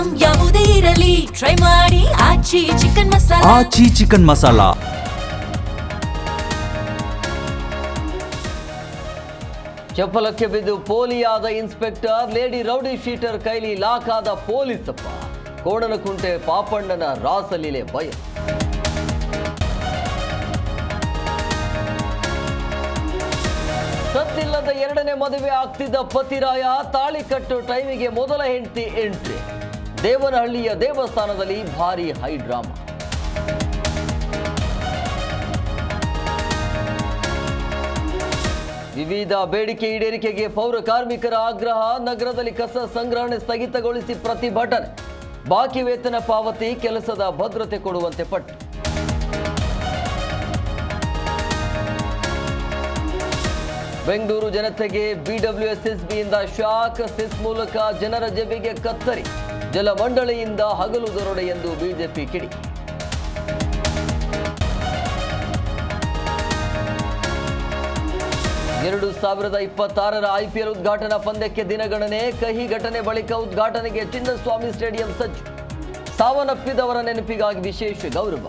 Item ಯಾವುದೇ ಇರಲಿ try ಮಾಡಿ ಆಚಿ ಚಿಕನ್ ಮಸಾಲಾ. ಆಚಿ ಚಿಕನ್ ಮಸಾಲಾ. ಚಪ್ಪಲಕ್ಕೆ ಬಿದ್ದು ಪೋಲಿಯಾದ ಇನ್ಸ್ಪೆಕ್ಟರ್, ಲೇಡಿ ರೌಡಿ ಶೀಟರ್ ಕೈಲಿ ಲಾಕ್ ಆದ ಪೊಲೀಸಪ್ಪ. ಕೋಣನಕುಂಟೆ ಪಾಪಣ್ಣನ ರಾಸಲೀಲೆ ಭಯ. ಸದ್ದಿಲ್ಲದ ಎರಡನೇ ಮದುವೆ ಆಗ್ತಿದ್ದ ಪತಿರಾಯ, ತಾಳಿ ಕಟ್ಟು ಟೈಮಿಗೆ ಮೊದಲ ಹೆಂಡತಿ ಎಂಟ್ರಿ. ದೇವನಹಳ್ಳಿಯ ದೇವಸ್ಥಾನದಲ್ಲಿ ಭಾರಿ ಹೈ ಡ್ರಾಮಾ. ವಿವಿಧ ಬೇಡಿಕೆ ಈಡೇರಿಕೆಗೆ ಪೌರ ಕಾರ್ಮಿಕರ ಆಗ್ರಹ. ನಗರದಲ್ಲಿ ಕಸ ಸಂಗ್ರಹಣೆ ಸ್ಥಗಿತಗೊಳಿಸಿ ಪ್ರತಿಭಟನೆ. ಬಾಕಿ ವೇತನ ಪಾವತಿ, ಕೆಲಸದ ಭದ್ರತೆ ಕೊಡುವಂತೆ ಪಟ್ಟು. ಬೆಂಗಳೂರು ಜನತೆಗೆ ಬಿಡಬ್ಲ್ಯೂಎಸ್ಎಸ್ಬಿಯಿಂದ ಶಾಕ್. ಸೆಸ್ ಮೂಲಕ ಜನರ ಜೇಬಿಗೆ ಕತ್ತರಿ. ಜಲಮಂಡಳಿಯಿಂದ ಹಗಲು ದರೋಡೆ ಎಂದು ಬಿಜೆಪಿ ಕಿಡಿ. 2026ರ IPL ಉದ್ಘಾಟನಾ ಪಂದ್ಯಕ್ಕೆ ದಿನಗಣನೆ. ಕಹಿ ಘಟನೆ ಬಳಿಕ ಉದ್ಘಾಟನೆಗೆ ಚಿನ್ನಸ್ವಾಮಿ ಸ್ಟೇಡಿಯಂ ಸಜ್ಜು. ಸಾವನ್ನಪ್ಪಿದವರ ನೆನಪಿಗಾಗಿ ವಿಶೇಷ ಗೌರವ.